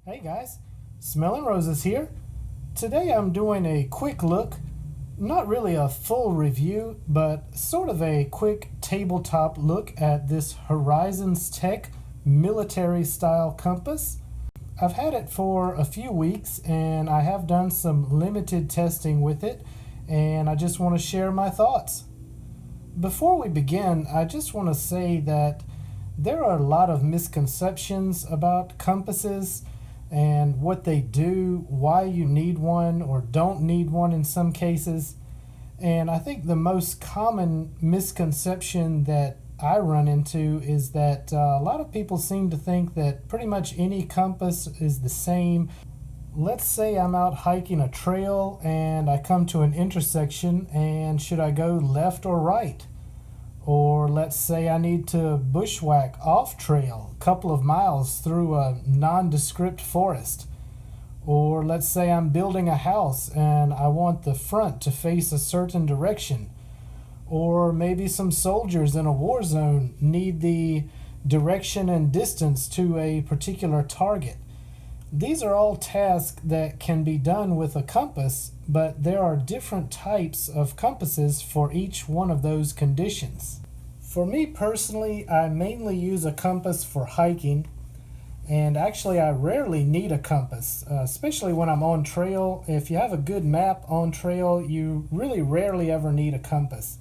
Hey guys, Smelling Roses here. Today I'm doing a quick look, not really a full review, but sort of a quick tabletop look at this Horizons Tech military style compass. I've had it for a few weeks and I have done some limited testing with it, and I just want to share my thoughts. Before we begin, I just want to say that there are a lot of misconceptions about compasses and what they do, why you need one or don't need one in some cases. And I think the most common misconception that I run into is that a lot of people seem to think that pretty much any compass is the same. Let's say I'm out hiking a trail and I come to an intersection, and should I go left or right? Or let's say I need to bushwhack off trail a couple of miles through a nondescript forest. Or let's say I'm building a house and I want the front to face a certain direction. Or maybe some soldiers in a war zone need the direction and distance to a particular target. These are all tasks that can be done with a compass, but there are different types of compasses for each one of those conditions. For me personally, I mainly use a compass for hiking, and actually I rarely need a compass, especially when I'm on trail. If you have a good map on trail, you really rarely ever need a compass.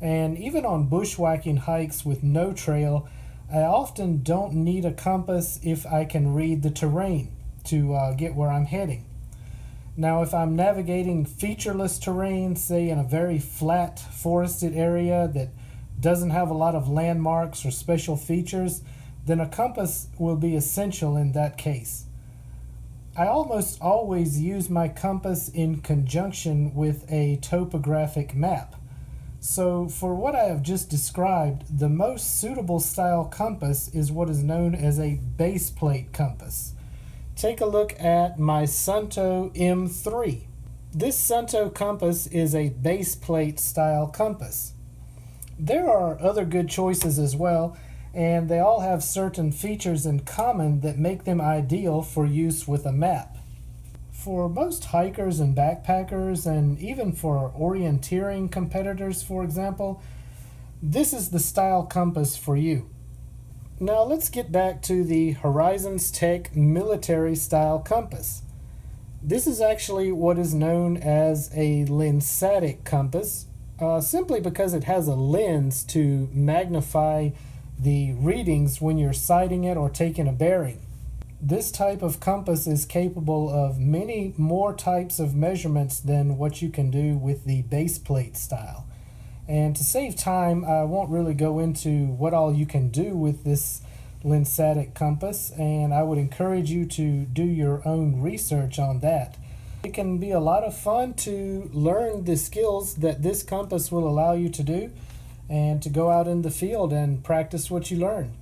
And even on bushwhacking hikes with no trail, I often don't need a compass if I can read the terrain to get where I'm heading. Now, if I'm navigating featureless terrain, say in a very flat forested area that doesn't have a lot of landmarks or special features, then a compass will be essential in that case. I almost always use my compass in conjunction with a topographic map. So for what I have just described, the most suitable style compass is what is known as a base plate compass. Take a look at my Sunto M3. This Sunto compass is a base plate style compass. There are other good choices as well, and they all have certain features in common that make them ideal for use with a map. For most hikers and backpackers, and even for orienteering competitors, for example, this is the style compass for you. Now let's get back to the Horizons Tech military style compass. This is actually what is known as a Lensatic compass, simply because it has a lens to magnify the readings when you're sighting it or taking a bearing. This type of compass is capable of many more types of measurements than what you can do with the base plate style. And to save time, I won't really go into what all you can do with this Lensatic compass, and I would encourage you to do your own research on that. It can be a lot of fun to learn the skills that this compass will allow you to do, and to go out in the field and practice what you learn.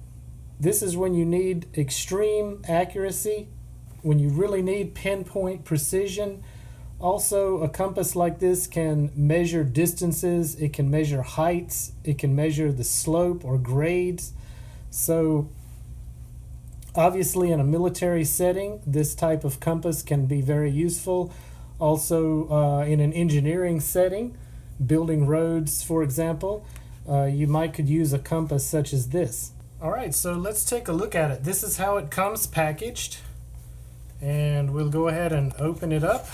This is when you need extreme accuracy, when you really need pinpoint precision. Also, a compass like this can measure distances, it can measure heights, it can measure the slope or grades. So obviously in a military setting, this type of compass can be very useful. Also in an engineering setting, building roads for example, you could use a compass such as this. Alright, so let's take a look at it. This is how it comes packaged, and we'll go ahead and open it up.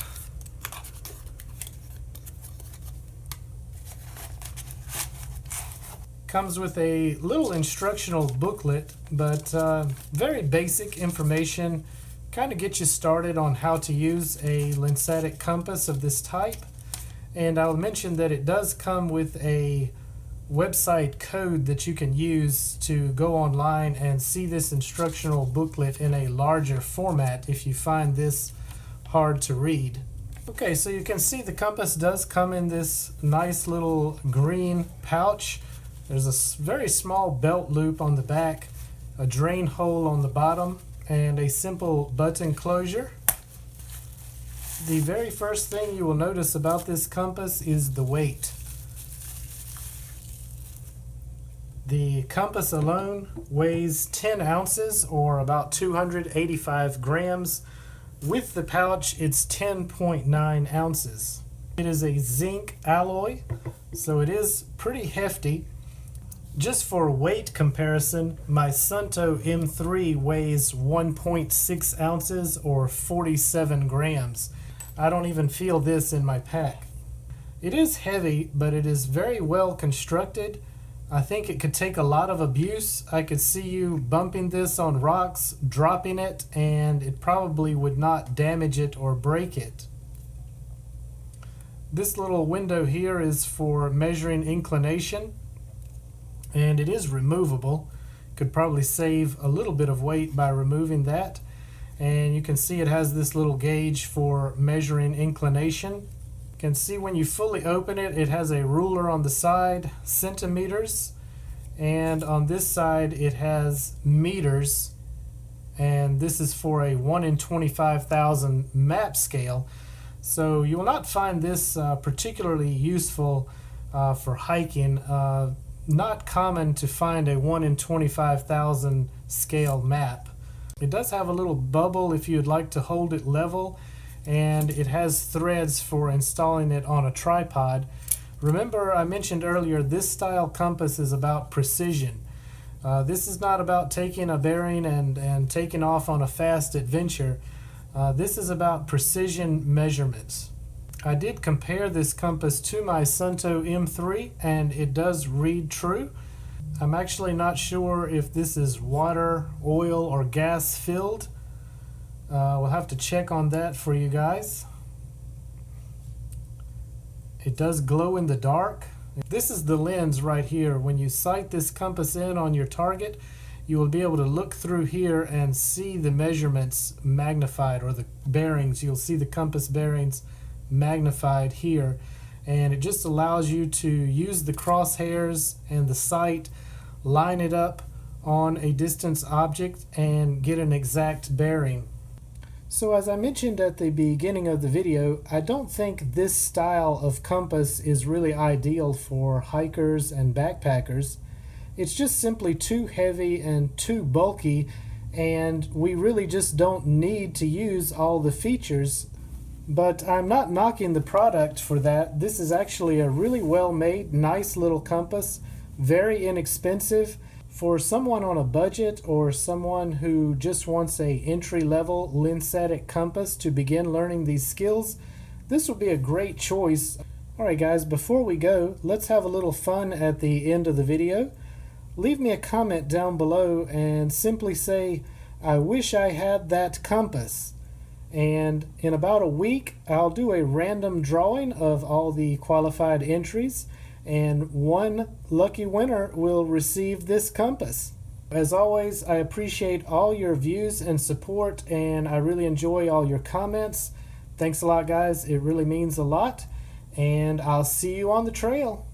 Comes with a little instructional booklet, but very basic information, kind of get you started on how to use a Lensatic compass of this type. And I'll mention that it does come with a website code that you can use to go online and see this instructional booklet in a larger format if you find this hard to read. Okay, so you can see the compass does come in this nice little green pouch. There's a very small belt loop on the back, a drain hole on the bottom, and a simple button closure. The very first thing you will notice about this compass is the weight. The compass alone weighs 10 ounces or about 285 grams. With the pouch, it's 10.9 ounces. It is a zinc alloy, so it is pretty hefty. Just for weight comparison, my Sunto M3 weighs 1.6 ounces or 47 grams. I don't even feel this in my pack. It is heavy, but it is very well constructed. I think it could take a lot of abuse. I could see you bumping this on rocks, dropping it, and it probably would not damage it or break it. This little window here is for measuring inclination, and it is removable. Could probably save a little bit of weight by removing that. And you can see it has this little gauge for measuring inclination. You can see when you fully open it, it has a ruler on the side, centimeters, and on this side it has meters, and this is for a 1 in 25,000 map scale. So you will not find this particularly useful for hiking. Not common to find a 1 in 25,000 scale map. It does have a little bubble if you'd like to hold it level, and it has threads for installing it on a tripod. Remember, I mentioned earlier, this style compass is about precision. This is not about taking a bearing and taking off on a fast adventure. This is about precision measurements. I did compare this compass to my Sunto M3, and it does read true. I'm actually not sure if this is water, oil, or gas filled. We'll have to check on that for you guys. It does glow in the dark. This is the lens right here. When you sight this compass in on your target, you will be able to look through here and see the measurements magnified, or the bearings. You'll see the compass bearings magnified here, and it just allows you to use the crosshairs and the sight, line it up on a distance object, and get an exact bearing. So as I mentioned at the beginning of the video, I don't think this style of compass is really ideal for hikers and backpackers. It's just simply too heavy and too bulky, and we really just don't need to use all the features. But I'm not knocking the product for that. This is actually a really well made, nice little compass, very inexpensive. For someone on a budget or someone who just wants a entry-level Lensatic compass to begin learning these skills, this will be a great choice. Alright guys, before we go, let's have a little fun at the end of the video. Leave me a comment down below and simply say, I wish I had that compass. And in about a week, I'll do a random drawing of all the qualified entries, and one lucky winner will receive this compass. As always, I appreciate all your views and support, and I really enjoy all your comments. Thanks a lot, guys. It really means a lot, and I'll see you on the trail.